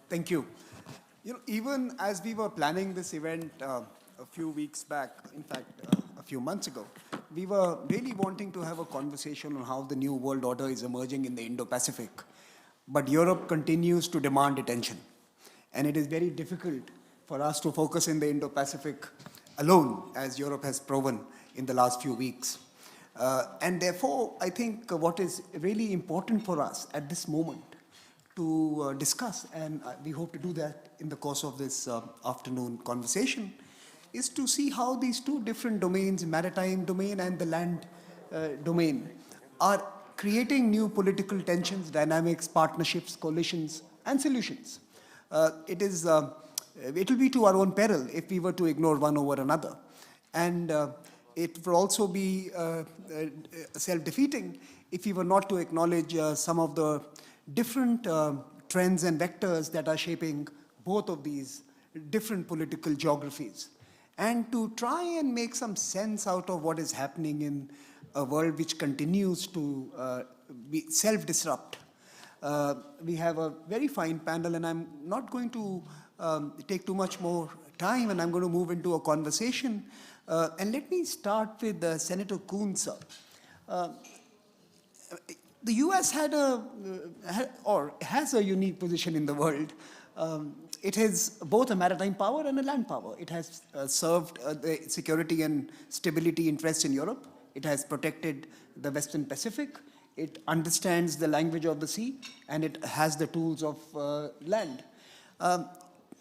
Thank you. Even as we were planning this event a few weeks back, in fact, a few months ago, we were really wanting to have a conversation on how the new world order is emerging in the Indo-Pacific. But Europe continues to demand attention. And it is very difficult for us to focus in the Indo-Pacific alone, as Europe has proven in the last few weeks. And therefore, I think what is really important for us at this moment to discuss, and we hope to do that in the course of this afternoon conversation, is to see how these two different domains, maritime domain and the land domain, are creating new political tensions, dynamics, partnerships, coalitions, and solutions. It will be to our own peril if we were to ignore one over another. And it will also be self-defeating if we were not to acknowledge some of the different trends and vectors that are shaping both of these different political geographies, and to try and make some sense out of what is happening in a world which continues to be self-disrupt. We have a very fine panel, and I'm not going to take too much more time, and I'm going to move into a conversation. And let me start with Senator Coons. The US has a unique position in the world. It has both a maritime power and a land power. It has served the security and stability interests in Europe. It has protected the Western Pacific. It understands the language of the sea, and it has the tools of land.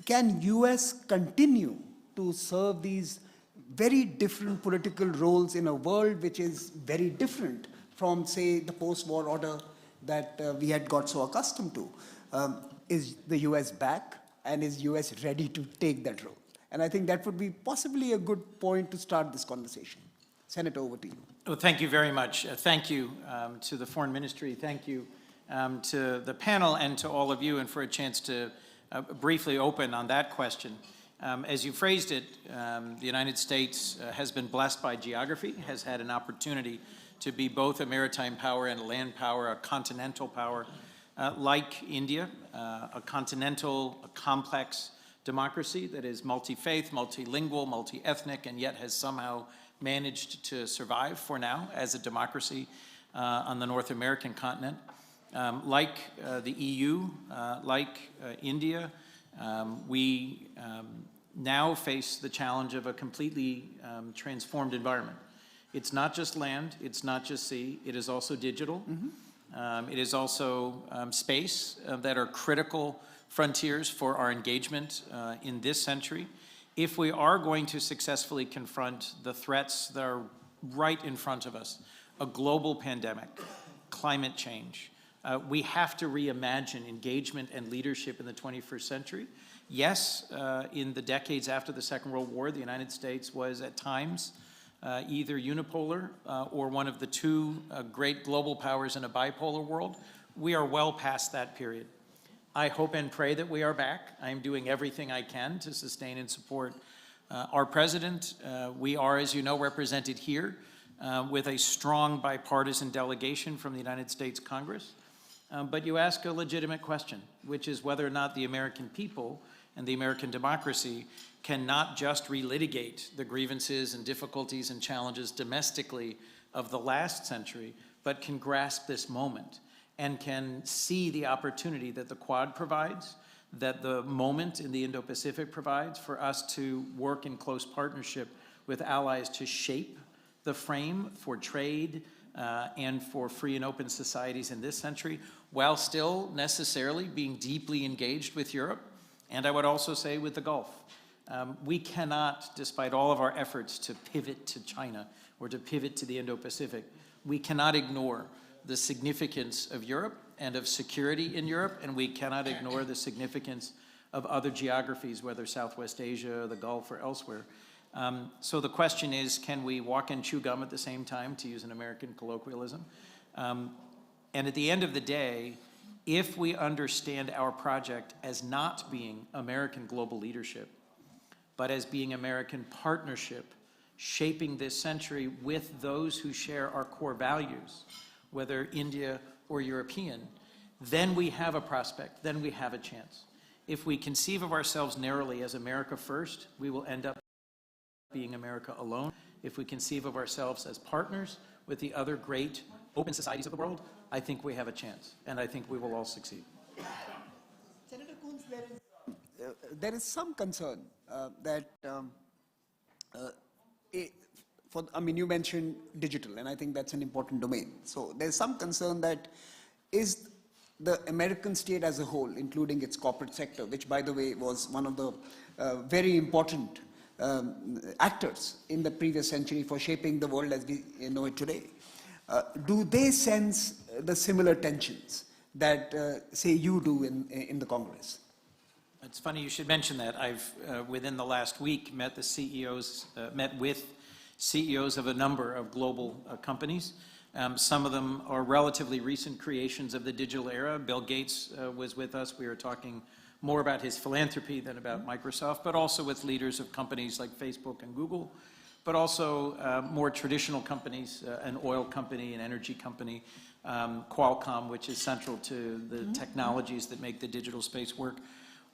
Can US continue to serve these very different political roles in a world which is very different from, say, the post-war order that we had got so accustomed to? Is the US back, and is US ready to take that role? And I think that would be possibly a good point to start this conversation. Senator, over to you. Well, thank you very much. Thank you to the Foreign Ministry. Thank you to the panel and to all of you, and for a chance to briefly open on that question. As you phrased it, the United States has been blessed by geography, has had an opportunity to be both a maritime power and a land power, a continental power, like India, a continental, a complex democracy that is multi-faith, multilingual, multi-ethnic, and yet has somehow managed to survive for now as a democracy on the North American continent. Like the EU, like India, we now face the challenge of a completely transformed environment. It's not just land, it's not just sea, it is also digital. Mm-hmm. It is also space that are critical frontiers for our engagement in this century. If we are going to successfully confront the threats that are right in front of us, a global pandemic, climate change, we have to reimagine engagement and leadership in the 21st century. Yes, in the decades after the Second World War, the United States was at times either unipolar or one of the two great global powers in a bipolar world. We are well past that period. I hope and pray that we are back. I am doing everything I can to sustain and support our president. We are, as you know, represented here with a strong bipartisan delegation from the United States Congress. But you ask a legitimate question, which is whether or not the American people and the American democracy can not just relitigate the grievances and difficulties and challenges domestically of the last century, but can grasp this moment and can see the opportunity that the Quad provides, that the moment in the Indo-Pacific provides for us to work in close partnership with allies to shape the frame for trade and for free and open societies in this century, while still necessarily being deeply engaged with Europe, and I would also say with the Gulf. We cannot, despite all of our efforts to pivot to China or to pivot to the Indo-Pacific, we cannot ignore the significance of Europe and of security in Europe, and we cannot ignore the significance of other geographies, whether Southwest Asia, the Gulf, or elsewhere. So the question is, can we walk and chew gum at the same time, to use an American colloquialism? And at the end of the day, if we understand our project as not being American global leadership, but as being American partnership, shaping this century with those who share our core values, whether India or European, then we have a prospect, then we have a chance. If we conceive of ourselves narrowly as America first, we will end up being America alone. If we conceive of ourselves as partners with the other great open societies of the world, I think we have a chance, and I think we will all succeed. Senator Coons, there is some concern that you mentioned digital, and I think that's an important domain. So there's some concern that is the American state as a whole, including its corporate sector, which, by the way, was one of the very important actors in the previous century for shaping the world as we know it today. Do they sense the similar tensions that, say, you do in the Congress? It's funny you should mention that. I've, within the last week, met with CEOs of a number of global companies. Some of them are relatively recent creations of the digital era. Bill Gates was with us. We were talking more about his philanthropy than about Microsoft, but also with leaders of companies like Facebook and Google, but also more traditional companies, an oil company, an energy company, Qualcomm, which is central to the technologies that make the digital space work.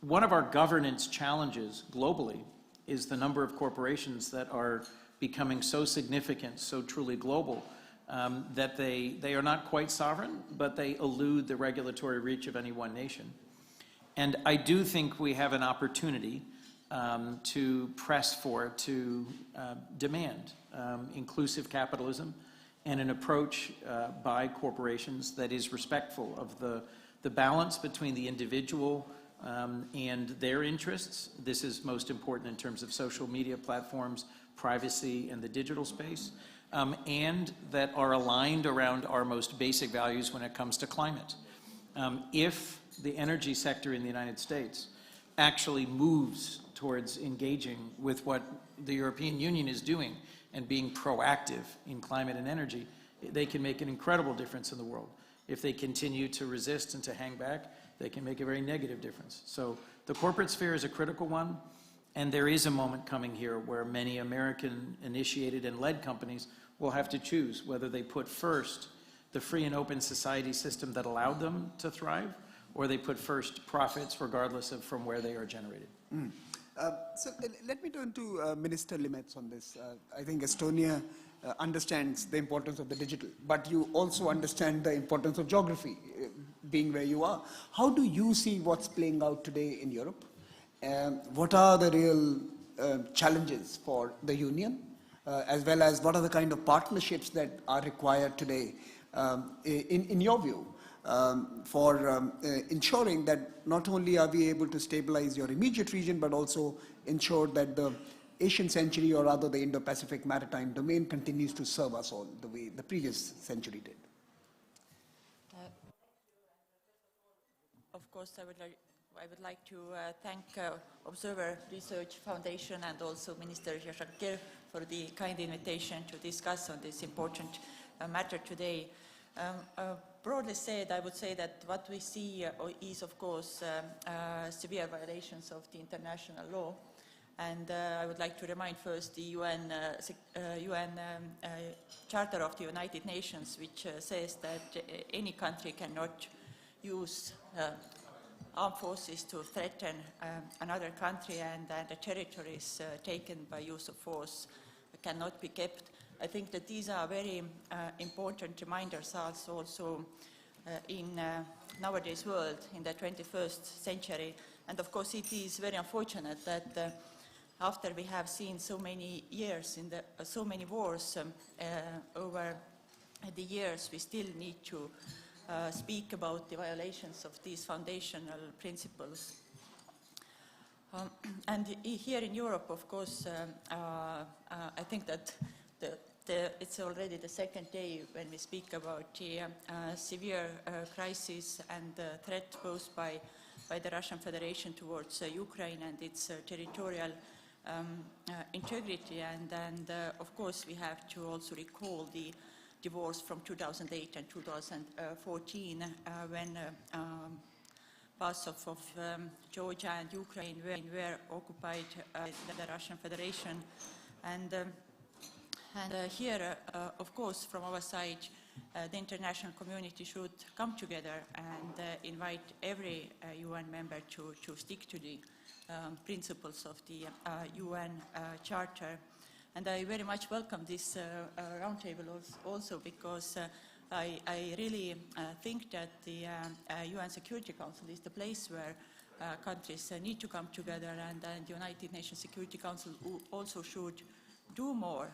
One of our governance challenges globally is the number of corporations that are becoming so significant, so truly global, that they are not quite sovereign, but they elude the regulatory reach of any one nation. And I do think we have an opportunity to press for, to demand inclusive capitalism and an approach by corporations that is respectful of the balance between the individual and their interests. This is most important in terms of social media platforms, privacy, and the digital space, and that are aligned around our most basic values when it comes to climate. If the energy sector in the United States actually moves towards engaging with what the European Union is doing and being proactive in climate and energy, they can make an incredible difference in the world. If they continue to resist and to hang back, they can make a very negative difference. So the corporate sphere is a critical one, and there is a moment coming here where many American-initiated and led companies will have to choose whether they put first the free and open society system that allowed them to thrive, or they put first profits regardless of from where they are generated. So let me turn to Minister Liimets on this. I think Estonia understands the importance of the digital, but you also understand the importance of geography, being where you are. How do you see what's playing out today in Europe? What are the real challenges for the Union, as well as what are the kind of partnerships that are required today, in your view, for ensuring that not only are we able to stabilize your immediate region, but also ensure that the Asian century, or rather the Indo-Pacific maritime domain, continues to serve us all the way the previous century did? Of course, I would like to thank Observer Research Foundation and also Minister Jaishankar for the kind invitation to discuss on this important matter today. Broadly said, I would say that what we see is, of course, severe violations of the international law. And I would like to remind first the UN Charter of the United Nations, which says that any country cannot use armed forces to threaten another country, and the territories taken by use of force cannot be kept. I think that these are very important reminders also in nowadays world, in the 21st century. And of course it is very unfortunate that after we have seen so many years, so many wars over the years, we still need to speak about the violations of these foundational principles. And here in Europe, of course, I think that it's already the second day when we speak about the severe crisis and the threat posed by the Russian Federation towards Ukraine and its territorial integrity. And of course, we have to also recall the wars from 2008 and 2014 when parts of Georgia and Ukraine were occupied by the Russian Federation. And here, of course, from our side, the international community should come together and invite every UN member to stick to the principles of the UN Charter. And I very much welcome this roundtable also because I really think that the UN Security Council is the place where countries need to come together, and the United Nations Security Council also should do more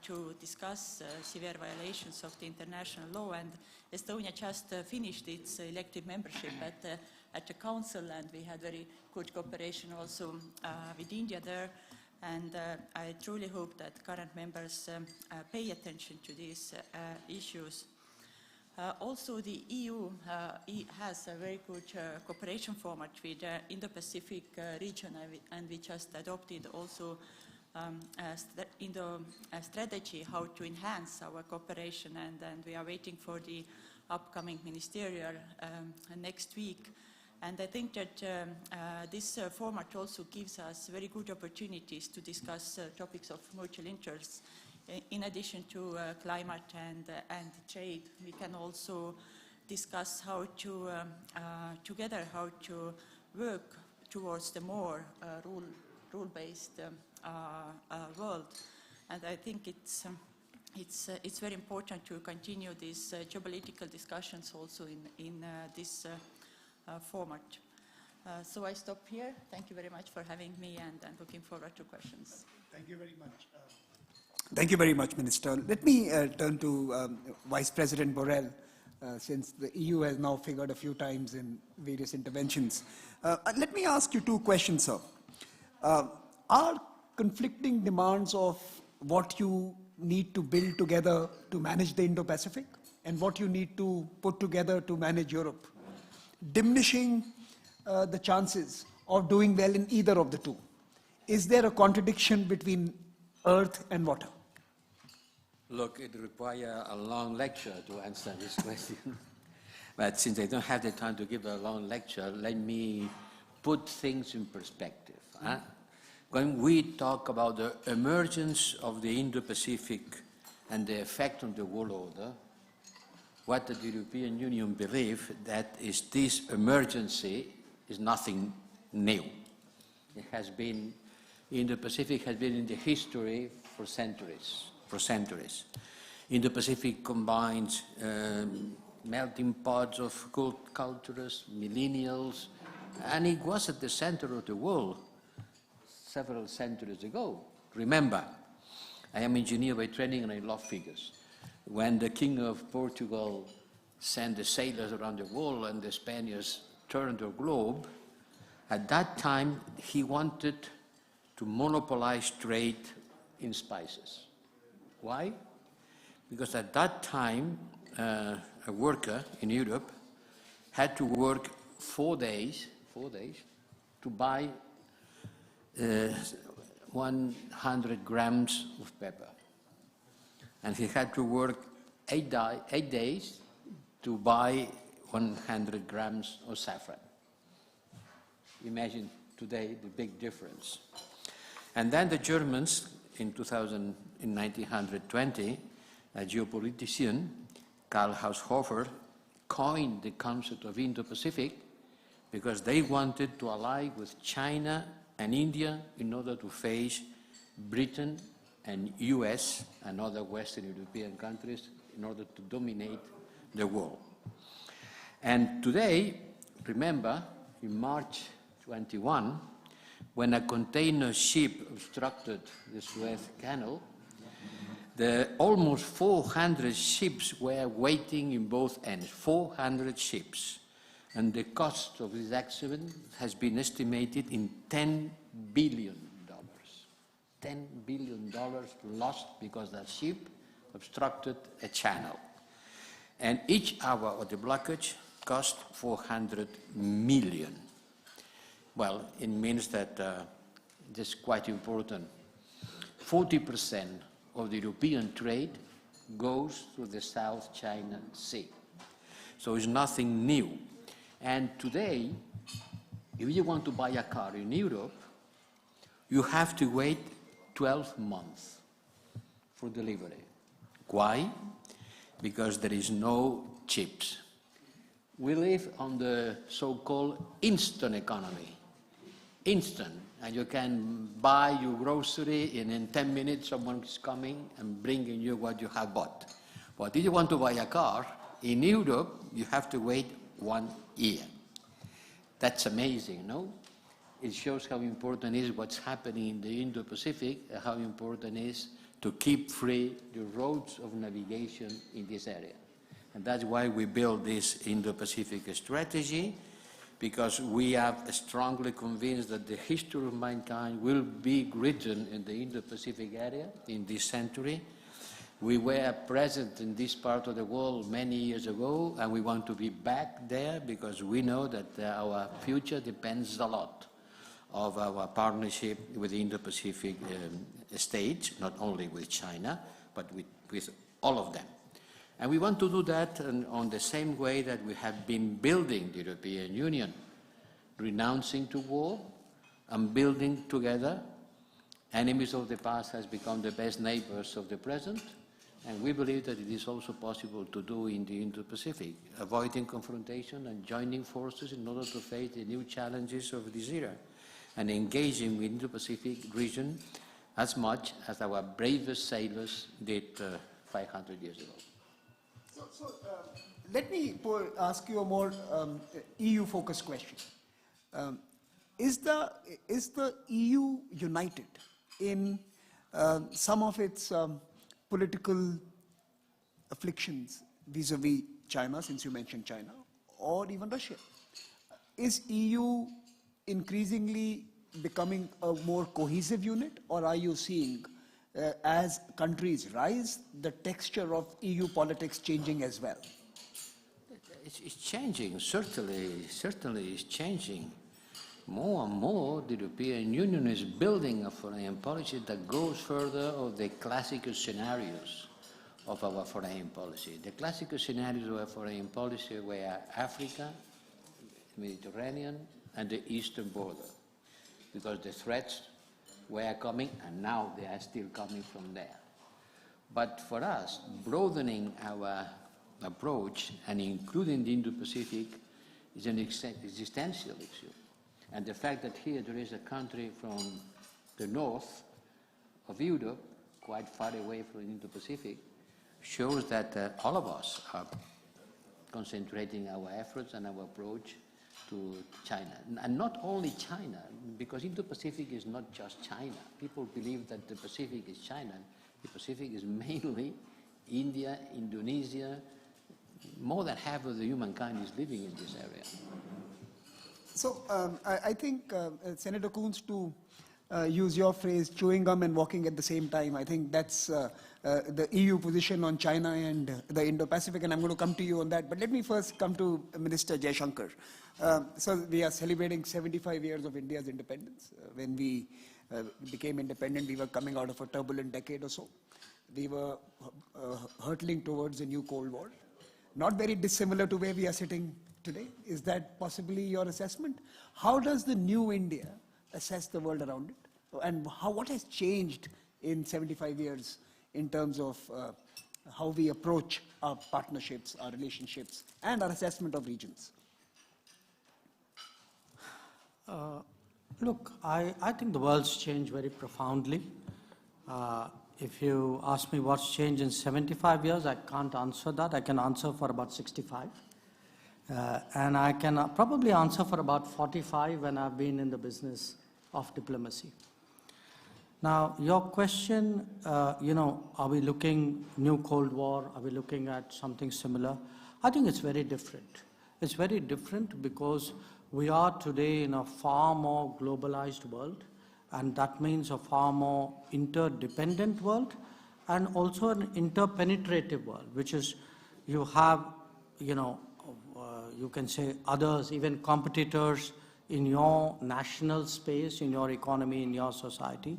to discuss severe violations of the international law. And Estonia just finished its elective membership at the Council, and we had very good cooperation also with India there. And I truly hope that current members pay attention to these issues. Also, the EU has a very good cooperation format with the Indo-Pacific region, and we just adopted also a strategy how to enhance our cooperation, and we are waiting for the upcoming ministerial next week. And I think that this format also gives us very good opportunities to discuss topics of mutual interest. In addition to climate and trade, we can also discuss how to, together, how to work towards the more rule-based world. And I think it's very important to continue these geopolitical discussions also in this format. So I stop here. Thank you very much for having me, and looking forward to questions. Thank you very much. Thank you very much, Minister. Let me turn to Vice President Borrell, since the EU has now figured a few times in various interventions. Let me ask you two questions, sir. Are conflicting demands of what you need to build together to manage the Indo-Pacific and what you need to put together to manage Europe diminishing the chances of doing well in either of the two? Is there a contradiction between earth and water? Look, it requires a long lecture to answer this question. But since I don't have the time to give a long lecture, let me put things in perspective. When we talk about the emergence of the Indo-Pacific and the effect on the world order, what the European Union believes that is this emergency is nothing new. It has been, Indo-Pacific has been in the history for centuries. Indo-Pacific combines melting pots of cultures, millennials, and it was at the center of the world several centuries ago. Remember, I am an engineer by training and I love figures. When the King of Portugal sent the sailors around the world and the Spaniards turned the globe, at that time he wanted to monopolize trade in spices. Why? Because at that time, a worker in Europe had to work 4 days to buy 100 grams of pepper. And he had to work 8 days to buy 100 grams of saffron. Imagine today the big difference. And then the Germans, in 1920, a geopolitician, Karl Haushofer, coined the concept of Indo-Pacific because they wanted to ally with China and India in order to face Britain and US and other Western European countries in order to dominate the world. And today, remember, in March 21, when a container ship obstructed the Suez Canal, almost 400 ships were waiting in both ends, 400 ships. And the cost of this accident has been estimated in $10 billion. $10 billion lost because that ship obstructed a channel. And each hour of the blockage cost 400 million. Well, it means that this is quite important. 40% of the European trade goes through the South China Sea. So it's nothing new. And today, if you want to buy a car in Europe, you have to wait 12 months for delivery. Why? because there is no chips. We live on the so-called instant economy. Instant, and you can buy your grocery and in 10 minutes someone is coming and bringing you what you have bought. But if you want to buy a car, in Europe, you have to wait 1 year. That's amazing, no? It shows how important is what's happening in the Indo-Pacific, how important is to keep free the roads of navigation in this area. And that's why we built this Indo-Pacific strategy, because we are strongly convinced that the history of mankind will be written in the Indo-Pacific area in this century. We were present in this part of the world many years ago, and we want to be back there because we know that our future depends a lot of our partnership with the Indo-Pacific states, not only with China, but with all of them. And we want to do that on the same way that we have been building the European Union, renouncing to war and building together. Enemies of the past has become the best neighbors of the present, and we believe that it is also possible to do in the Indo-Pacific, avoiding confrontation and joining forces in order to face the new challenges of this era, and engaging with the Indo-Pacific region as much as our bravest sailors did 500 years ago. Let me ask you a more EU-focused question. Is the EU united in some of its political afflictions vis-a-vis China, since you mentioned China, or even Russia? Is EU increasingly becoming a more cohesive unit, or are you seeing, as countries rise, the texture of EU politics changing as well? It's changing, certainly it's changing. More and more, the European Union is building a foreign policy that goes further of the classical scenarios of our foreign policy. The classical scenarios of our foreign policy were Africa, Mediterranean, and the eastern border, because the threats were coming, and now they are still coming from there. But for us, broadening our approach and including the Indo-Pacific is an existential issue. And the fact that here there is a country from the north of Europe, quite far away from the Indo-Pacific, shows that all of us are concentrating our efforts and our approach to China. And not only China, because Indo-Pacific is not just China. People believe that the Pacific is China. The Pacific is mainly India, Indonesia. More than half of the humankind is living in this area. So I think, Senator Coons, to use your phrase, chewing gum and walking at the same time, I think that's the EU position on China and the Indo-Pacific, and I'm going to come to you on that. But let me first come to Minister Jaishankar. So we are celebrating 75 years of India's independence. When we became independent, we were coming out of a turbulent decade or so. We were hurtling towards a new Cold War. Not very dissimilar to where we are sitting today. Is that possibly your assessment? How does the new India assess the world around it? And what has changed in 75 years in terms of how we approach our partnerships, our relationships, and our assessment of regions? Look, I think the world's changed very profoundly. If you ask me what's changed in 75 years, I can't answer that. I can answer for about 65. And I can probably answer for about 45 when I've been in the business of diplomacy. Now, your question, are we looking new Cold War? Are we looking at something similar? I think it's very different. It's very different because we are today in a far more globalized world, and that means a far more interdependent world and also an interpenetrative world, which is you have, you can say others, even competitors in your national space, in your economy, in your society.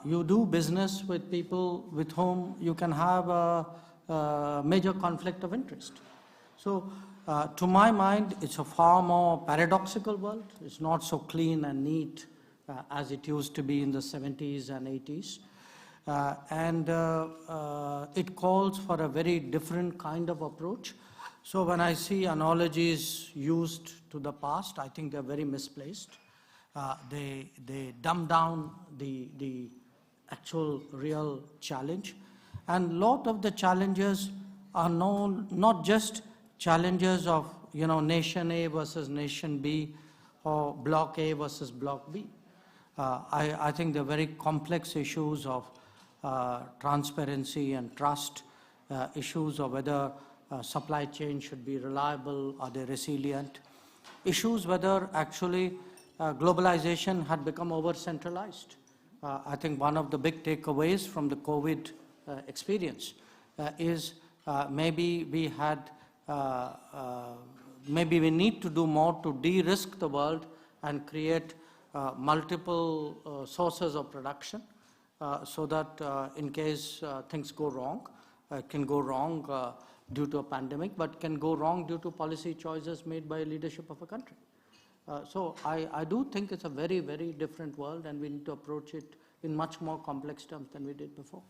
You do business with people with whom you can have a major conflict of interest. So to my mind, it's a far more paradoxical world. It's not so clean and neat as it used to be in the 70s and 80s. and it calls for a very different kind of approach. So when I see analogies used to the past, I think they're very misplaced. They dumb down the actual real challenge. And a lot of the challenges are not just challenges of, nation A versus nation B or block A versus block B. I think they're very complex issues of transparency and trust, issues of whether supply chain should be reliable, are they resilient, issues whether actually globalization had become over-centralized. I think one of the big takeaways from the COVID experience is maybe we need to do more to de-risk the world and create multiple sources of production so that in case things go wrong, can go wrong due to a pandemic, but can go wrong due to policy choices made by leadership of a country. So I do think it's a very, very different world, and we need to approach it in much more complex terms than we did before.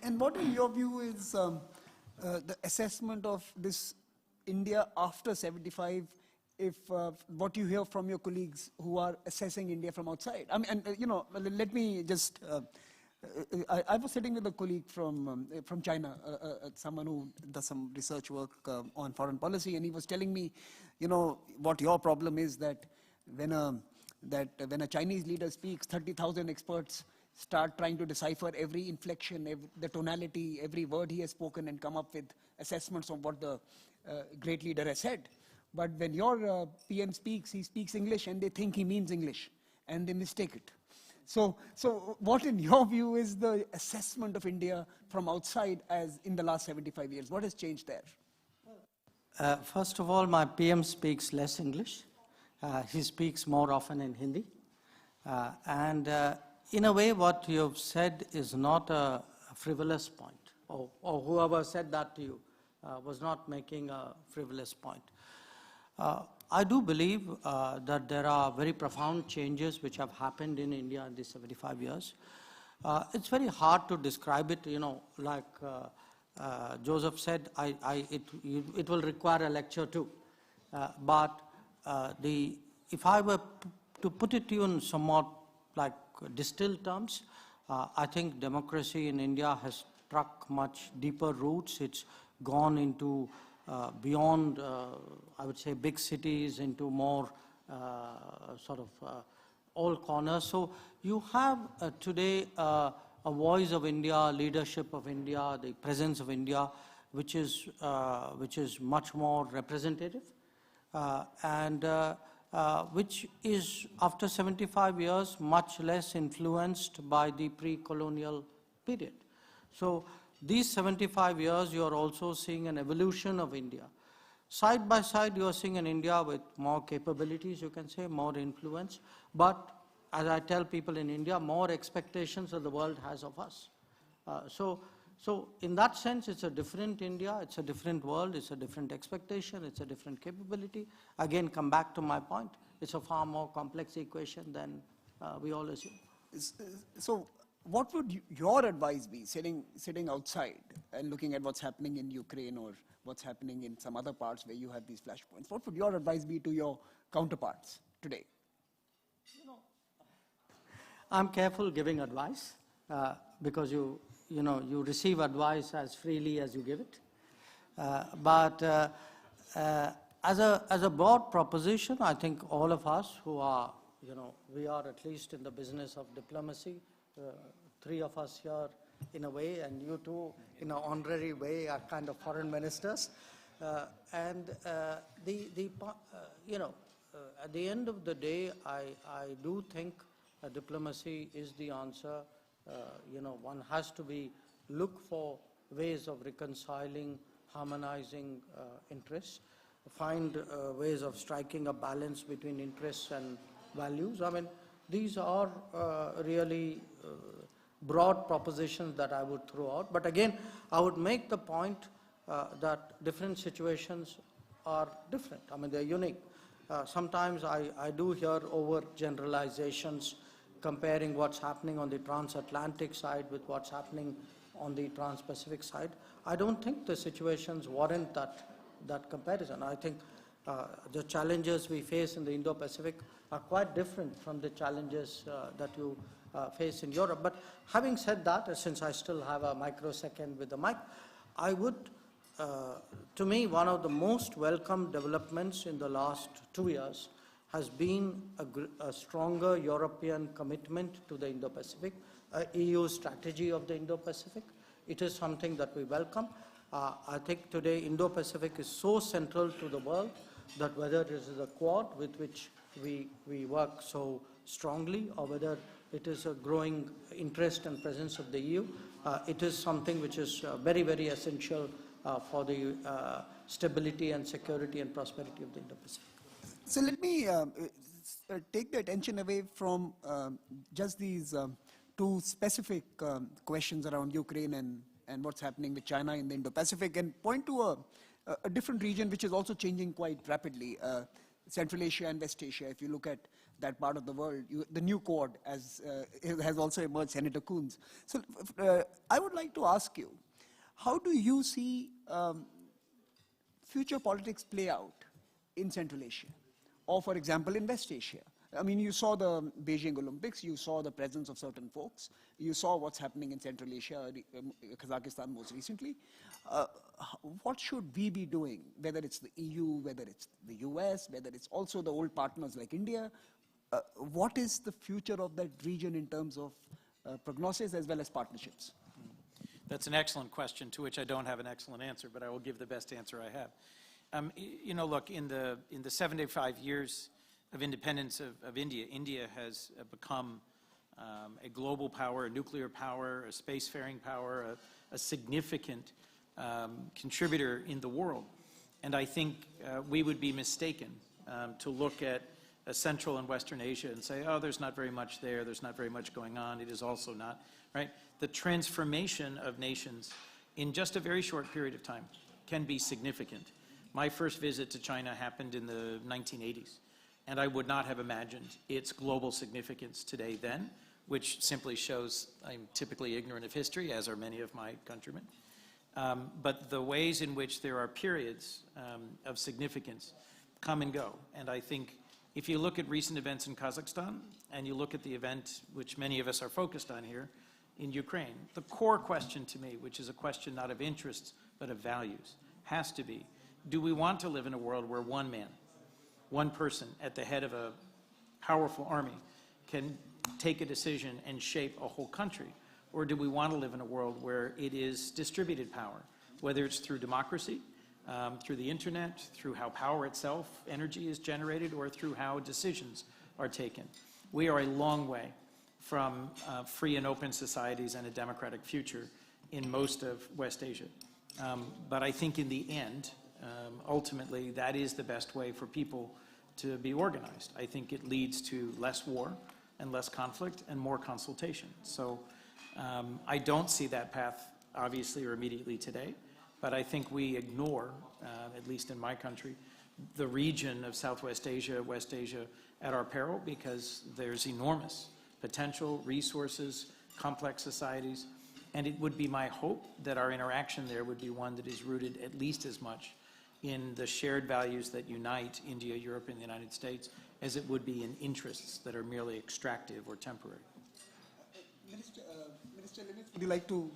And what, in your view, is the assessment of this India after 75, if what you hear from your colleagues who are assessing India from outside? I mean, and, let me just, I was sitting with a colleague from China, someone who does some research work on foreign policy, and he was telling me, what your problem is that when a Chinese leader speaks, 30,000 experts start trying to decipher every inflection, the tonality, every word he has spoken, and come up with assessments of what the great leader has said. But when your PM speaks, he speaks English, and they think he means English, and they mistake it. So what, in your view, is the assessment of India from outside as in the last 75 years? What has changed there? First of all, my PM speaks less English. He speaks more often in Hindi. And in a way, what you've said is not a frivolous point, or whoever said that to you was not making a frivolous point. I do believe that there are very profound changes which have happened in India in these 75 years. It's very hard to describe it, like Joseph said, it will require a lecture too. But if I were to put it to you in somewhat like distilled terms, I think democracy in India has struck much deeper roots. It's gone into beyond, I would say, big cities, into more sort of all corners. So you have today a voice of India, leadership of India, the presence of India, which is much more representative, and which is, after 75 years, much less influenced by the pre-colonial period. So these 75 years, you are also seeing an evolution of India. Side by side, you are seeing an India with more capabilities, you can say, more influence, but as I tell people in India, more expectations that the world has of us. So in that sense, it's a different India, it's a different world, it's a different expectation, it's a different capability. Again, come back to my point, it's a far more complex equation than we all assume. So what would your advice be, sitting outside and looking at what's happening in Ukraine or what's happening in some other parts where you have these flashpoints? What would your advice be to your counterparts today? I'm careful giving advice because you receive advice as freely as you give it. But as a broad proposition, I think all of us who are, we are at least in the business of diplomacy, three of us here in a way, and you two in an honorary way are kind of foreign ministers. At the end of the day, I do think diplomacy is the answer. One has to look for ways of reconciling, harmonizing interests, find ways of striking a balance between interests and values. I mean, these are really broad propositions that I would throw out. But again, I would make the point that different situations are different. I mean, they're unique. Sometimes I do hear over generalizations comparing what's happening on the transatlantic side with what's happening on the trans-Pacific side. I don't think the situations warrant that comparison. I think the challenges we face in the Indo-Pacific are quite different from the challenges that you face in Europe. But having said that, since I still have a microsecond with the mic, I would, to me, one of the most welcome developments in the last 2 years has been a stronger European commitment to the Indo-Pacific, EU strategy of the Indo-Pacific. It is something that we welcome. I think today Indo-Pacific is so central to the world that whether it is the Quad with which we work so strongly, or whether it is a growing interest and presence of the EU, it is something which is very, very essential for the stability and security and prosperity of the Indo-Pacific. So let me take the attention away from just these two specific questions around Ukraine and what's happening with China in the Indo-Pacific, and point to a different region which is also changing quite rapidly, Central Asia and West Asia. If you look at that part of the world, the new Quad has also emerged, Senator Coons. So I would like to ask you, how do you see future politics play out in Central Asia, or for example in West Asia? I mean, you saw the Beijing Olympics, you saw the presence of certain folks, you saw what's happening in Central Asia, Kazakhstan most recently. What should we be doing, whether it's the EU, whether it's the US, whether it's also the old partners like India? What is the future of that region in terms of prognosis as well as partnerships? That's an excellent question to which I don't have an excellent answer, but I will give the best answer I have. You know, look, in the 75 years of independence of India, India has become a global power, a nuclear power, a spacefaring power, a significant contributor in the world. And I think we would be mistaken to look at Central and Western Asia and say, oh, there's not very much there, there's not very much going on, it is also not, right? The transformation of nations in just a very short period of time can be significant. My first visit to China happened in the 1980s, and I would not have imagined its global significance today then, which simply shows I'm typically ignorant of history, as are many of my countrymen. But the ways in which there are periods of significance come and go. And I think if you look at recent events in Kazakhstan, and you look at the event which many of us are focused on here in Ukraine, the core question to me, which is a question not of interests, but of values, has to be, do we want to live in a world where one man, one person at the head of a powerful army can take a decision and shape a whole country? Or do we want to live in a world where it is distributed power, whether it's through democracy, through the internet, through how power itself, energy is generated, or through how decisions are taken? We are a long way from free and open societies and a democratic future in most of West Asia. But I think in the end, ultimately, that is the best way for people to be organized. I think it leads to less war and less conflict and more consultation. So I don't see that path, obviously, or immediately today, but I think we ignore, at least in my country, the region of Southwest Asia, West Asia, at our peril, because there's enormous potential, resources, complex societies, and it would be my hope that our interaction there would be one that is rooted at least as much in the shared values that unite India, Europe, and the United States as it would be in interests that are merely extractive or temporary. Minister Liimets, would you like to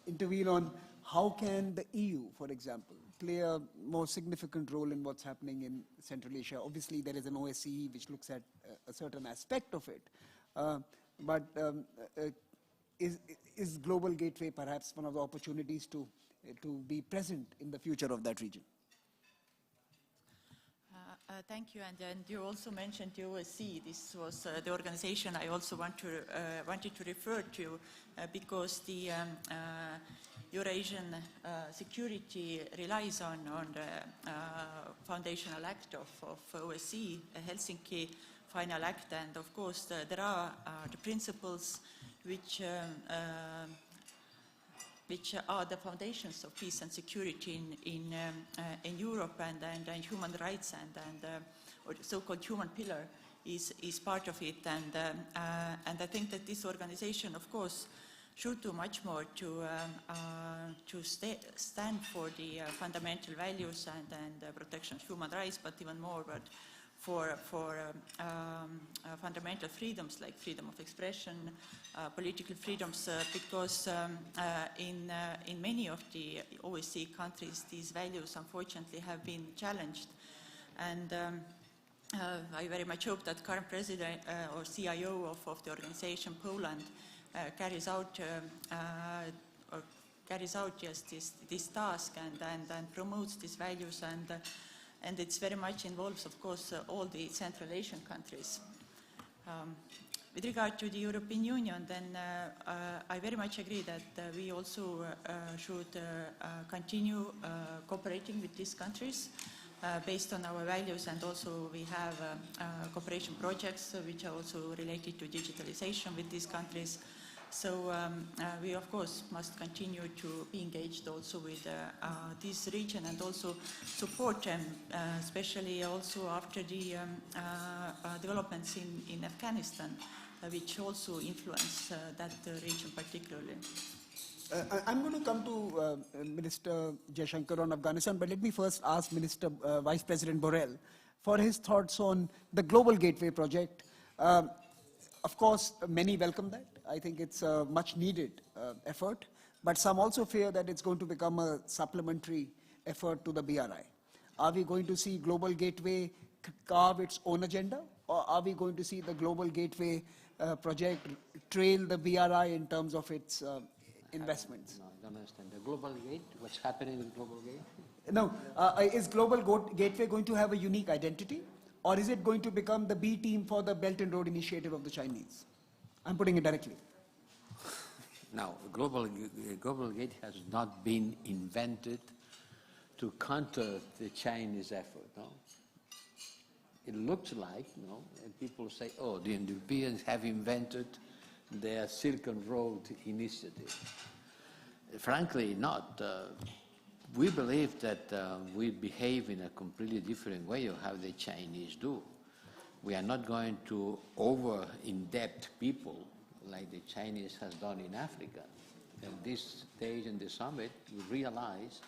intervene on how can the EU, for example, play a more significant role in what's happening in Central Asia? Obviously, there is an OSCE which looks at a certain aspect of it, but is Global Gateway perhaps one of the opportunities to be present in the future of that region? Thank you, and you also mentioned the OSCE. This was the organization I also wanted to refer to because the Eurasian security relies on the foundational act of OSCE, Helsinki Final Act, and of course there are the principles which which are the foundations of peace and security in Europe, and human rights or the so-called human pillar is part of it. And I think that this organization, of course, should do much more to stand for the fundamental values and protection of human rights, but even more, but for fundamental freedoms like freedom of expression, political freedoms, because in many of the OSCE countries, these values unfortunately have been challenged. And I very much hope that current president or CIO of the organization, Poland, carries out this task and promotes these values, and it's very much involves, of course, all the Central Asian countries. With regard to the European Union, then I very much agree that we also should continue cooperating with these countries based on our values, and also we have cooperation projects which are also related to digitalization with these countries. So we, of course, must continue to be engaged also with this region and also support them, especially also after the developments in Afghanistan, which also influence that region particularly. I'm going to come to Minister Jaishankar on Afghanistan, but let me first ask Minister Vice President Borrell for his thoughts on the Global Gateway project. Of course, many welcome that. I think it's a much needed effort, but some also fear that it's going to become a supplementary effort to the BRI. Are we going to see Global Gateway carve its own agenda, or are we going to see the Global Gateway project trail the BRI in terms of its investments? No, I don't understand. The Global Gate, what's happening with Global Gate? No, is Global Gateway going to have a unique identity, or is it going to become the B team for the Belt and Road Initiative of the Chinese? I'm putting it directly. Now, Global Gate has not been invented to counter the Chinese effort, no? It looks like, no, and people say, oh, the Europeans have invented their Silk Road initiative. Frankly, not. We believe that we behave in a completely different way of how the Chinese do. We are not going to over-in-depth people like the Chinese has done in Africa. At this stage in the summit, we realize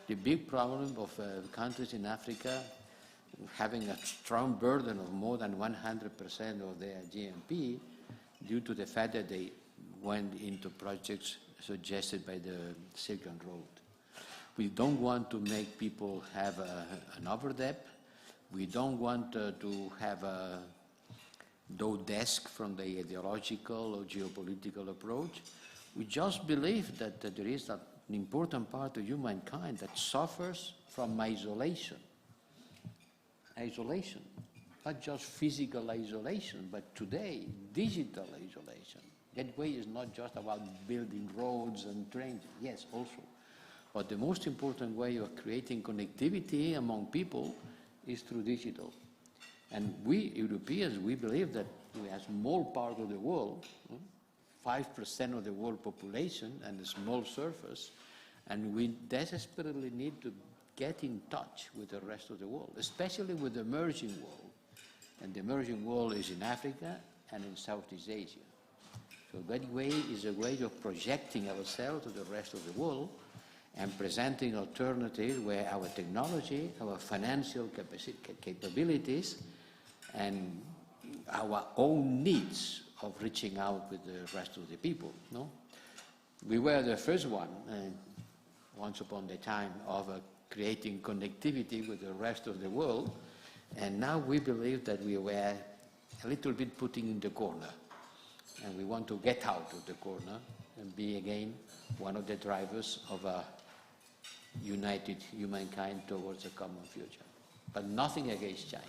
the big problem of countries in Africa having a strong burden of more than 100% of their GNP due to the fact that they went into projects suggested by the Silk Road. We don't want to make people have an overdebt. We don't want to have a desk from the ideological or geopolitical approach. We just believe that there is an important part of humankind that suffers from isolation. Isolation, not just physical isolation, but today, digital isolation. That way is not just about building roads and trains, yes, also. But the most important way of creating connectivity among people is through digital. And we, Europeans, we believe that we are a small part of the world, 5% of the world population and a small surface, and we desperately need to get in touch with the rest of the world, especially with the emerging world. And the emerging world is in Africa and in Southeast Asia. So that way is a way of projecting ourselves to the rest of the world and presenting alternatives where our technology, our financial capabilities, and our own needs of reaching out with the rest of the people. No? We were the first one, once upon a time, of creating connectivity with the rest of the world, and now we believe that we were a little bit putting in the corner, and we want to get out of the corner and be again one of the drivers of a united humankind towards a common future. But nothing against China.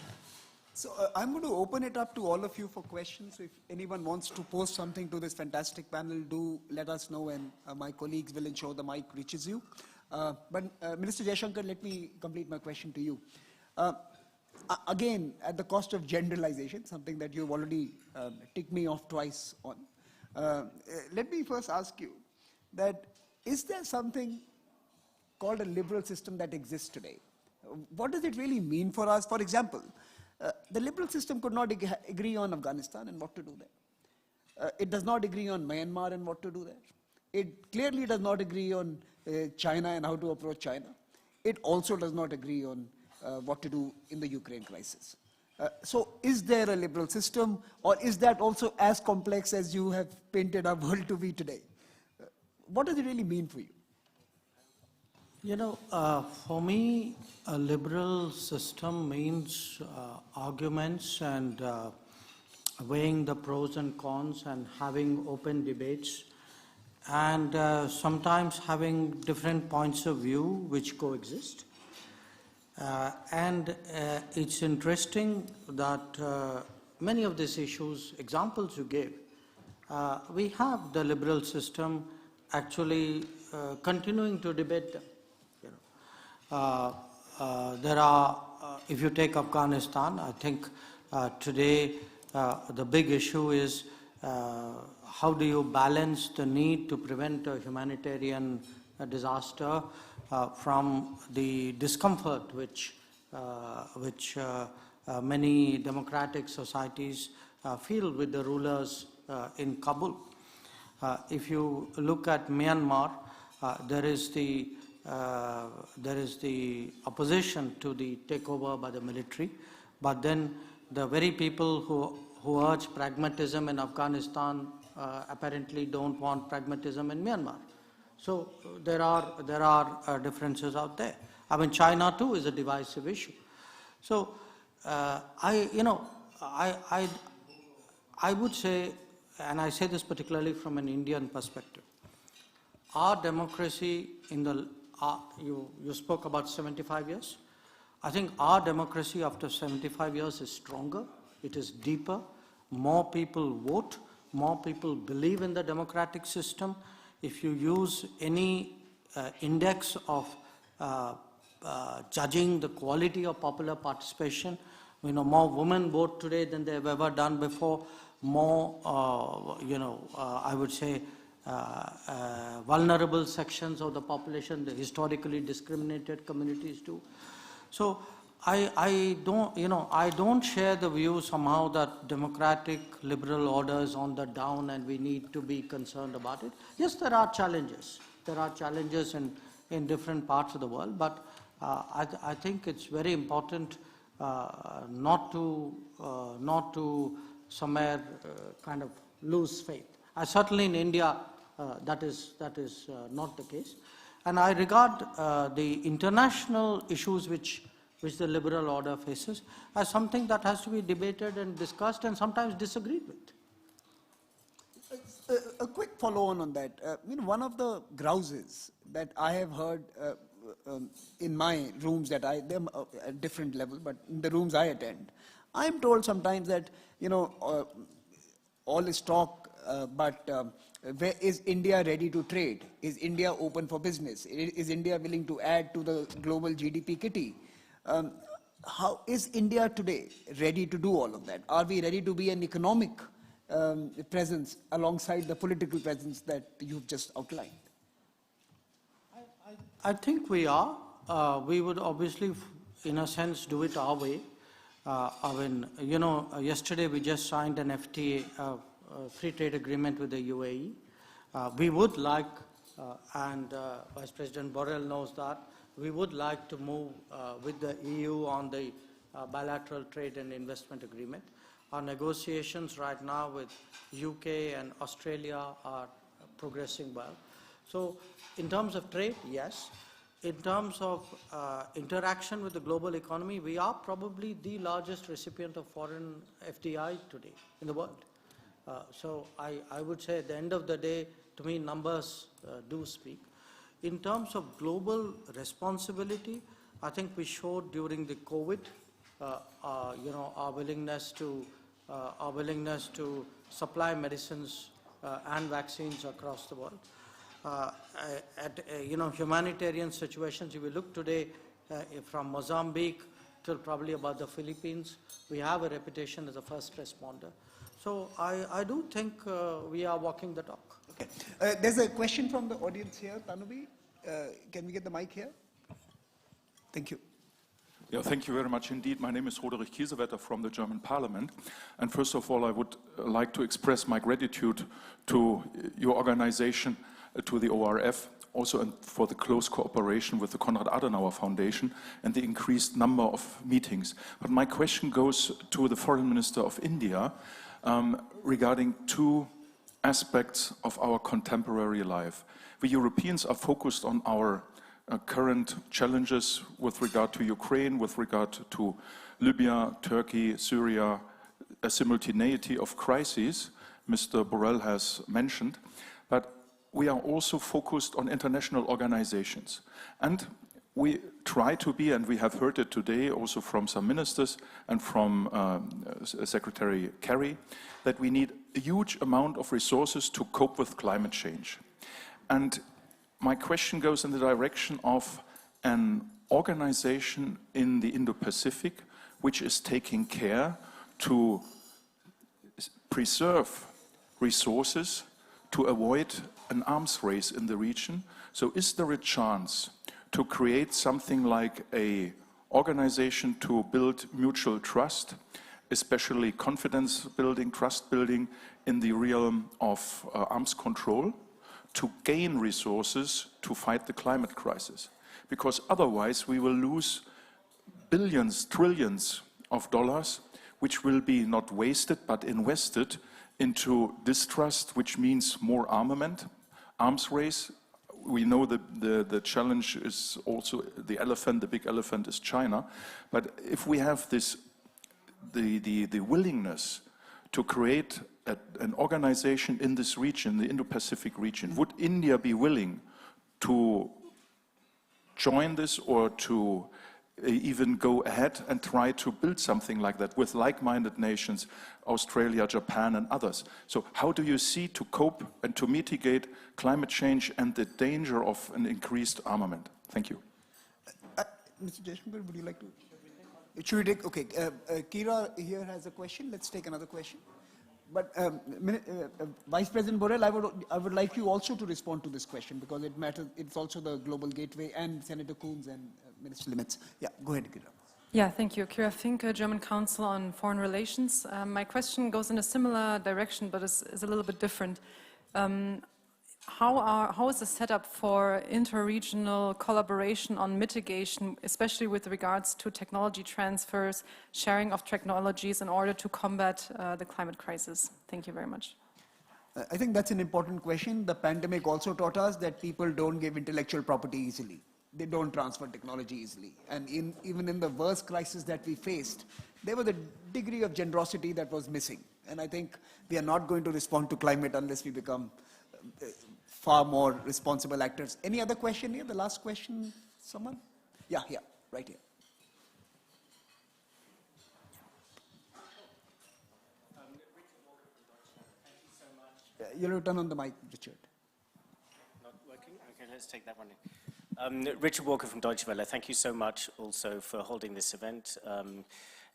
So I'm going to open it up to all of you for questions. If anyone wants to post something to this fantastic panel, do let us know, and my colleagues will ensure the mic reaches you. But Minister Jaishankar, let me complete my question to you. Again, at the cost of generalization, something that you've already ticked me off twice on, let me first ask you that is there something called a liberal system that exists today? What does it really mean for us? For example, the liberal system could not agree on Afghanistan and what to do there. It does not agree on Myanmar and what to do there. It clearly does not agree on China and how to approach China. It also does not agree on what to do in the Ukraine crisis. So is there a liberal system, or is that also as complex as you have painted our world to be today? What does it really mean for you? You know, for me, a liberal system means arguments and weighing the pros and cons and having open debates and sometimes having different points of view which coexist. And it's interesting that many of these issues, examples you gave, we have the liberal system actually continuing to debate them. You know. There are, if you take Afghanistan, I think today the big issue is how do you balance the need to prevent a humanitarian disaster from the discomfort which many democratic societies feel with the rulers in Kabul. If you look at Myanmar, there is the opposition to the takeover by the military, but then the very people who urge pragmatism in Afghanistan apparently don't want pragmatism in Myanmar. So there are differences out there. I mean, China too is a divisive issue. So I would say, and I say this particularly from an Indian perspective, our democracy in the you spoke about 75 years. I think our democracy after 75 years is stronger. It is deeper. More people vote. More people believe in the democratic system. If you use any index of judging the quality of popular participation, you know, more women vote today than they've ever done before. More, I would say, vulnerable sections of the population, the historically discriminated communities do. So I don't share the view somehow that democratic liberal order is on the down and we need to be concerned about it. Yes, there are challenges. There are challenges in different parts of the world, but I think it's very important not to somewhere kind of lose faith. Certainly in India, that is not the case. And I regard the international issues which the liberal order faces as something that has to be debated and discussed and sometimes disagreed with. A quick follow-on on that. One of the grouses that I have heard in my rooms they're at different level, but in the rooms I attend, I'm told sometimes that, all is talk, but where is India ready to trade? Is India open for business? Is India willing to add to the global GDP kitty? How is India today ready to do all of that? Are we ready to be an economic presence alongside the political presence that you've just outlined? I think we are. We would obviously, in a sense, do it our way. Yesterday we just signed an FTA, free trade agreement with the UAE. We would like, and Vice President Borrell knows that, we would like to move with the EU on the bilateral trade and investment agreement. Our negotiations right now with UK and Australia are progressing well. So in terms of trade, yes. In terms of interaction with the global economy, we are probably the largest recipient of foreign FDI today in the world. So I would say at the end of the day, to me, numbers do speak. In terms of global responsibility, I think we showed during the COVID, our willingness to supply medicines and vaccines across the world. Humanitarian situations, if we look today from Mozambique till probably about the Philippines, we have a reputation as a first responder. So I do think we are walking the talk. Okay. There's a question from the audience here. Tanubi, can we get the mic here? Thank you. Yeah, thank you very much indeed. My name is Roderich Kiesewetter from the German Parliament. And first of all, I would like to express my gratitude to your organization, to the ORF, also for the close cooperation with the Konrad Adenauer Foundation and the increased number of meetings. But my question goes to the Foreign Minister of India regarding two aspects of our contemporary life. We Europeans are focused on our current challenges with regard to Ukraine, with regard to Libya, Turkey, Syria, a simultaneity of crises Mr. Borrell has mentioned, but we are also focused on international organizations. And we try to be, and we have heard it today also from some ministers and from Secretary Kerry, that we need a huge amount of resources to cope with climate change. And my question goes in the direction of an organization in the Indo-Pacific which is taking care to preserve resources to avoid an arms race in the region. So is there a chance to create something like an organization to build mutual trust, especially confidence building, trust building in the realm of arms control, to gain resources to fight the climate crisis? Because otherwise we will lose billions, trillions of dollars, which will be not wasted but invested into distrust, which means more armament, arms race. We know the challenge is also the elephant, the big elephant is China. But if we have this, the willingness to create an organization in this region, the Indo-Pacific region, would India be willing to join this or to even go ahead and try to build something like that with like-minded nations, Australia, Japan and others? So how do you see to cope and to mitigate climate change and the danger of an increased armament? Thank you. Mr. Jaishankar, would you like to? Should we take, okay, Kira here has a question. Let's take another question. But Vice President Borrell, I would like you also to respond to this question because it matters. It's also the global gateway, and Senator Coons and Minister Liimets. Yeah, go ahead, Kira. Yeah, thank you. Kira Fink, German Council on Foreign Relations. My question goes in a similar direction, but is a little bit different. How is the setup for inter-regional collaboration on mitigation, especially with regards to technology transfers, sharing of technologies in order to combat the climate crisis? Thank you very much. I think that's an important question. The pandemic also taught us that people don't give intellectual property easily. They don't transfer technology easily. And even in the worst crisis that we faced, there was a degree of generosity that was missing. And I think we are not going to respond to climate unless we become far more responsible actors. Any other question here? The last question, someone? Yeah, right here. You'll turn on the mic, Richard. Not working? Okay, let's take that one in. Richard Walker from Deutsche Welle. Thank you so much also for holding this event.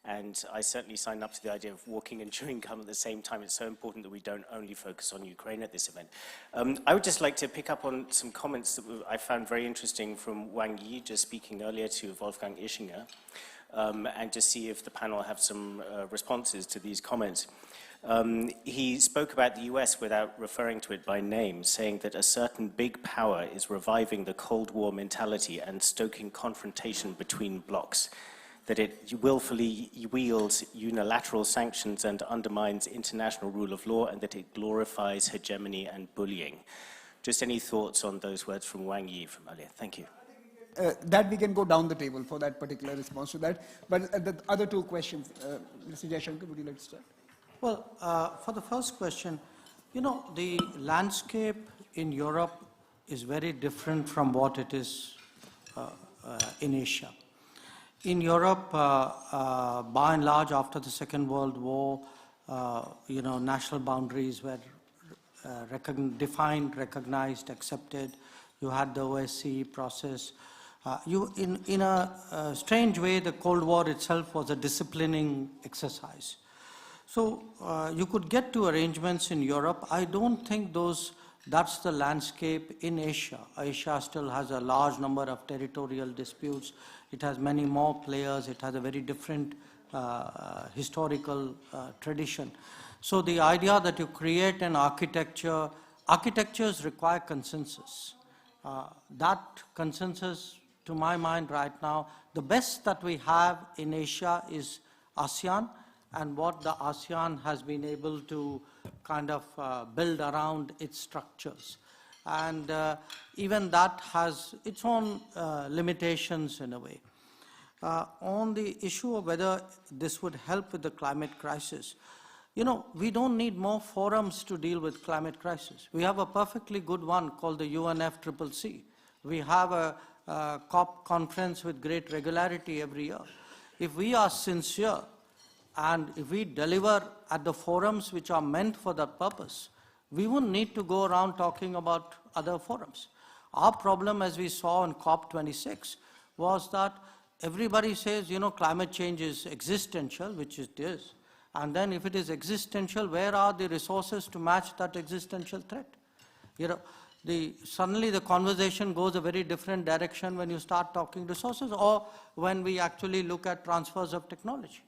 And I certainly signed up to the idea of walking and chewing gum at the same time. It's so important that we don't only focus on Ukraine at this event. I would just like to pick up on some comments that I found very interesting from Wang Yi, just speaking earlier to Wolfgang Ischinger, and just see if the panel have some responses to these comments. He spoke about the US without referring to it by name, saying that a certain big power is reviving the Cold War mentality and stoking confrontation between blocs, that it willfully wields unilateral sanctions and undermines international rule of law, and that it glorifies hegemony and bullying. Just any thoughts on those words from Wang Yi from earlier? Thank you. That we can go down the table for that particular response to that. But the other two questions, Mr. Jaishankar, would you like to start? Well, for the first question, you know, the landscape in Europe is very different from what it is in Asia. In Europe, by and large, after the Second World War, you know, national boundaries were defined, recognized, accepted. You had the OSCE process. In a strange way, the Cold War itself was a disciplining exercise. So you could get to arrangements in Europe. I don't think those That's the landscape in Asia. Asia still has a large number of territorial disputes. It has many more players. It has a very different historical tradition. So the idea that you create an architecture, architectures require consensus. That consensus, to my mind right now, the best that we have in Asia is ASEAN, and what the ASEAN has been able to kind of build around its structures. And even that has its own limitations in a way. On the issue of whether this would help with the climate crisis, you know, we don't need more forums to deal with climate crisis. We have a perfectly good one called the UNFCCC. We have a COP conference with great regularity every year. If we are sincere and if we deliver at the forums which are meant for that purpose, we wouldn't need to go around talking about other forums. Our problem, as we saw in COP26, was that everybody says, you know, climate change is existential, which it is. And then if it is existential, where are the resources to match that existential threat? You know, suddenly the conversation goes a very different direction when you start talking resources or when we actually look at transfers of technology.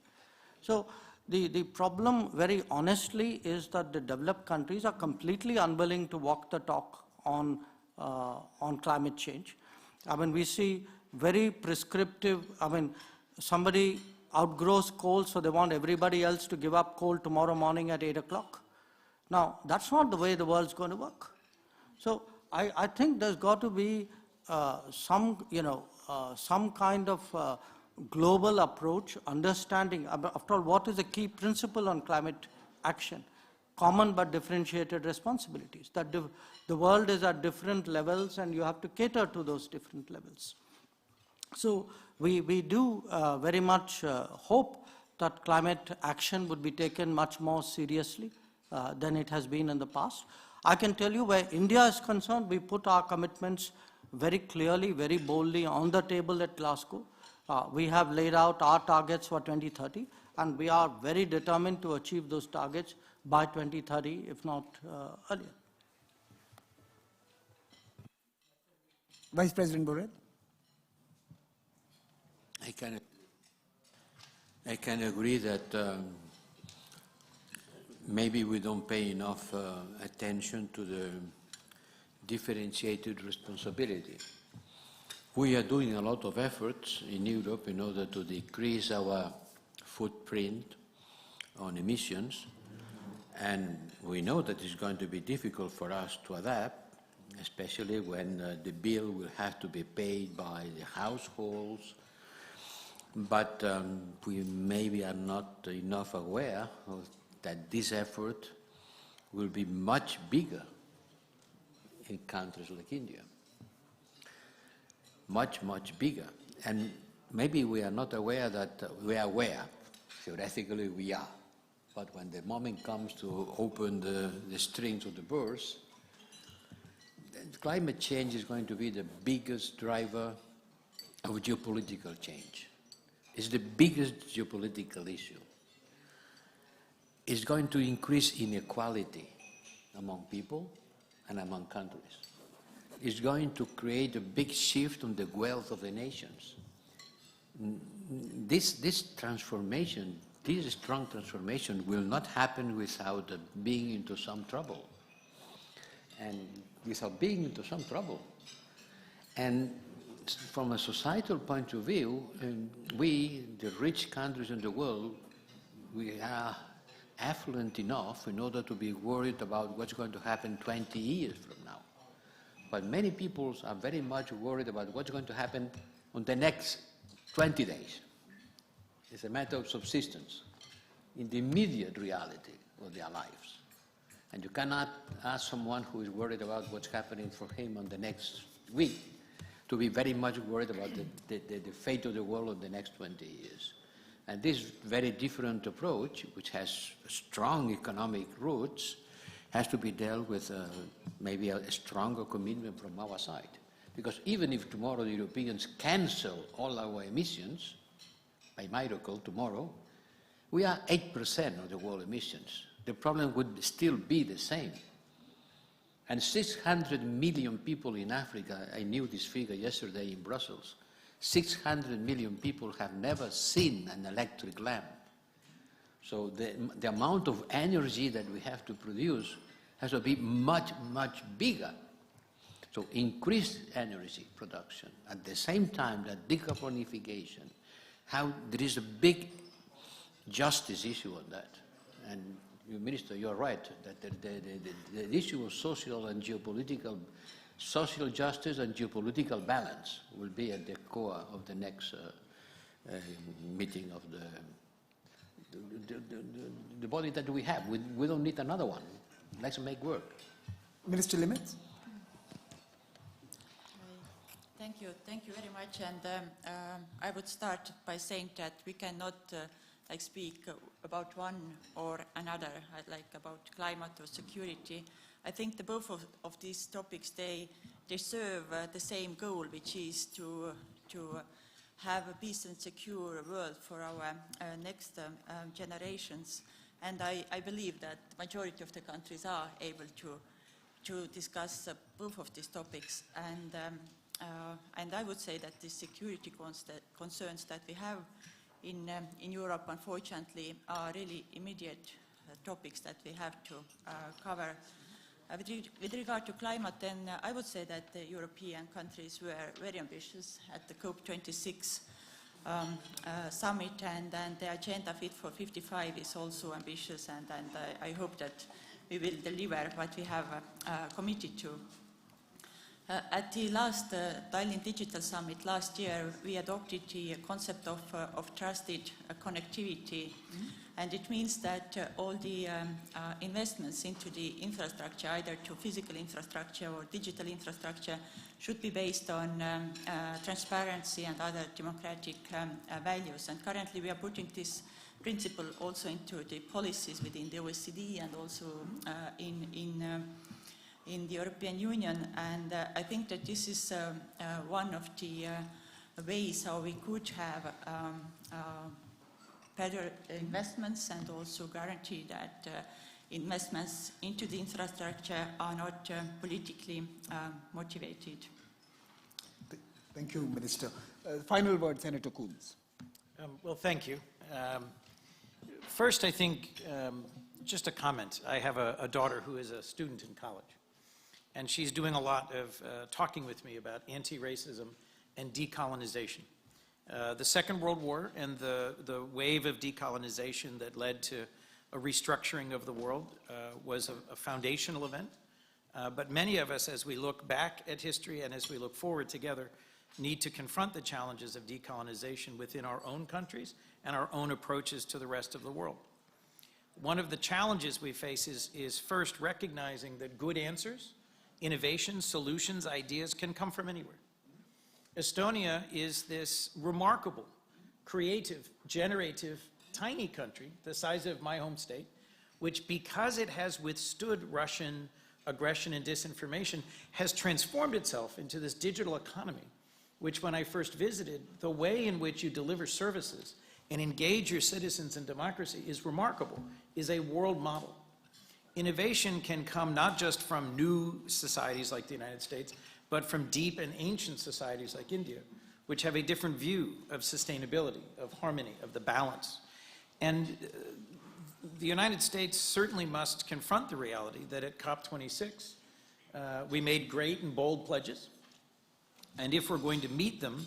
So the problem, very honestly, is that the developed countries are completely unwilling to walk the talk on climate change. I mean, we see very prescriptive, I mean, somebody outgrows coal, so they want everybody else to give up coal tomorrow morning at 8 o'clock. Now, that's not the way the world's going to work. So I think there's got to be some kind of global approach, understanding, after all, what is the key principle on climate action? Common but differentiated responsibilities. That the world is at different levels and you have to cater to those different levels. So we do very much hope that climate action would be taken much more seriously than it has been in the past. I can tell you where India is concerned, we put our commitments very clearly, very boldly on the table at Glasgow. We have laid out our targets for 2030, and we are very determined to achieve those targets by 2030, if not earlier. Vice President Borrell. I can agree that maybe we don't pay enough attention to the differentiated responsibility. We are doing a lot of efforts in Europe in order to decrease our footprint on emissions, and we know that it's going to be difficult for us to adapt, especially when the bill will have to be paid by the households. But we maybe are not enough aware of that this effort will be much bigger in countries like India. Much, much bigger. And maybe we are not aware that we are aware. Theoretically, we are. But when the moment comes to open the strings of the purse, climate change is going to be the biggest driver of geopolitical change. It's the biggest geopolitical issue. It's going to increase inequality among people and among countries. It's going to create a big shift on the wealth of the nations. This transformation, this strong transformation will not happen without being into some trouble. And without being into some trouble. And from a societal point of view, we, the rich countries in the world, we are affluent enough in order to be worried about what's going to happen 20 years from now. But many people are very much worried about what's going to happen on the next 20 days. It's a matter of subsistence in the immediate reality of their lives. And you cannot ask someone who is worried about what's happening for him on the next week to be very much worried about the fate of the world in the next 20 years. And this very different approach, which has strong economic roots, has to be dealt with maybe a stronger commitment from our side. Because even if tomorrow the Europeans cancel all our emissions, by miracle tomorrow, we are 8% of the world emissions. The problem would still be the same. And 600 million people in Africa, I knew this figure yesterday in Brussels, 600 million people have never seen an electric lamp. So the amount of energy that we have to produce has to be much, much bigger. So increased energy production. At the same time that decarbonification, how there is a big justice issue on that. And you, Minister, you're right, that the issue of social and geopolitical, social justice and geopolitical balance will be at the core of the next meeting of the body that we have. We don't need another one. Let's make work. Minister Liimets? Thank you very much. And I would start by saying that we cannot speak about one or another, like about climate or security. I think the both of these topics, they serve the same goal, which is to have a peace and secure world for our next generations. And I believe that the majority of the countries are able to discuss both of these topics. And I would say that the security concerns that we have in Europe, unfortunately, are really immediate topics that we have to cover. With regard to climate, then I would say that the European countries were very ambitious at the COP26 summit, and the agenda Fit for 55 is also ambitious, and I hope that we will deliver what we have committed to. At the last Tallinn Digital Summit last year, we adopted the concept of trusted connectivity, and it means that all the investments into the infrastructure, either to physical infrastructure or digital infrastructure, should be based on transparency and other democratic values. And currently we are putting this principle also into the policies within the OECD and also in the European Union, and I think that this is one of the ways how we could have better investments and also guarantee that investments into the infrastructure are not politically motivated. Thank you, Minister. Final word, Senator Coons. Well, thank you. First, I think just a comment. I have a daughter who is a student in college. And she's doing a lot of talking with me about anti-racism and decolonization. The Second World War and the wave of decolonization that led to a restructuring of the world was a foundational event. But many of us, as we look back at history and as we look forward together, need to confront the challenges of decolonization within our own countries and our own approaches to the rest of the world. One of the challenges we face is first recognizing that good answers, innovations, solutions, ideas can come from anywhere. Estonia is this remarkable, creative, generative, tiny country, the size of my home state, which, because it has withstood Russian aggression and disinformation, has transformed itself into this digital economy, which when I first visited, the way in which you deliver services and engage your citizens in democracy is remarkable, is a world model. Innovation can come not just from new societies like the United States, but from deep and ancient societies like India, which have a different view of sustainability, of harmony, of the balance. And the United States certainly must confront the reality that at COP26, we made great and bold pledges. And if we're going to meet them,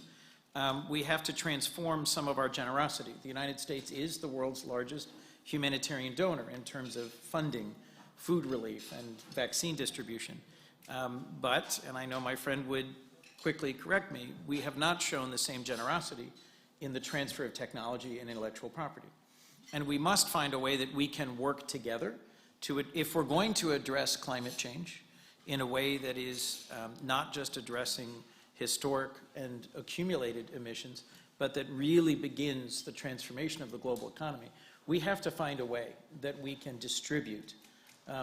we have to transform some of our generosity. The United States is the world's largest humanitarian donor in terms of funding food relief and vaccine distribution. But, and I know my friend would quickly correct me, we have not shown the same generosity in the transfer of technology and intellectual property. And we must find a way that we can work together to, if we're going to address climate change in a way that is not just addressing historic and accumulated emissions, but that really begins the transformation of the global economy, we have to find a way that we can distribute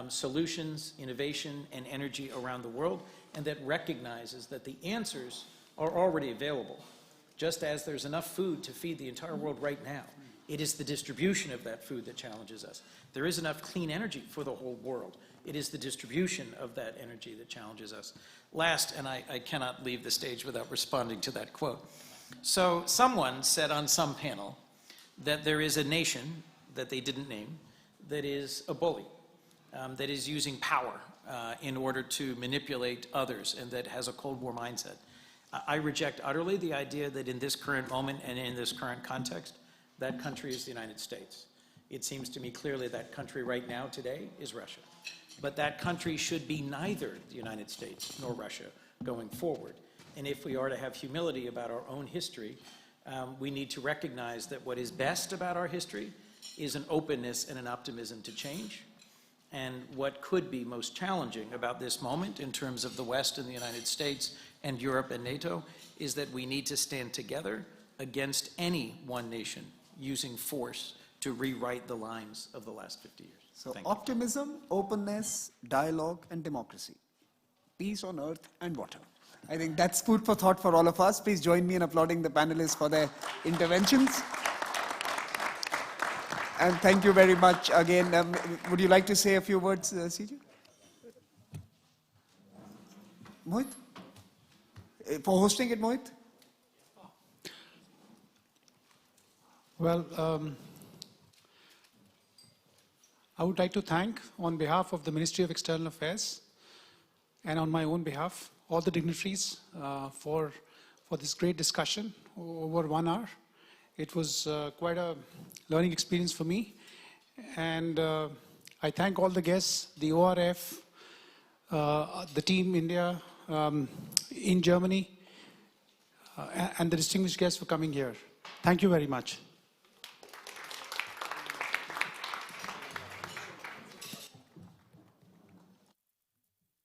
solutions, innovation, and energy around the world, and that recognizes that the answers are already available. Just as there's enough food to feed the entire world right now, It is the distribution of that food that challenges us. There is enough clean energy for the whole world. It is the distribution of that energy that challenges us. Last, and I cannot leave the stage without responding to that quote. So someone said on some panel that there is a nation that they didn't name that is a bully, that is using power in order to manipulate others and that has a Cold War mindset. I reject utterly the idea that in this current moment and in this current context, that country is the United States. It seems to me clearly that country right now today is Russia. But that country should be neither the United States nor Russia going forward. And if we are to have humility about our own history, we need to recognize that what is best about our history is an openness and an optimism to change. And what could be most challenging about this moment in terms of the West and the United States and Europe and NATO is that we need to stand together against any one nation using force to rewrite the lines of the last 50 years. So Thank you. optimism, openness, dialogue, and democracy. Peace on earth and water. I think that's food for thought for all of us. Please join me in applauding the panelists for their interventions. And thank you very much again. Would you like to say a few words, CJ? Mohit? For hosting it, Mohit? Well, I would like to thank, on behalf of the Ministry of External Affairs and on my own behalf, all the dignitaries for this great discussion over 1 hour. It was quite a learning experience for me. And I thank all the guests, the ORF, the team India, in Germany, and the distinguished guests for coming here. Thank you very much.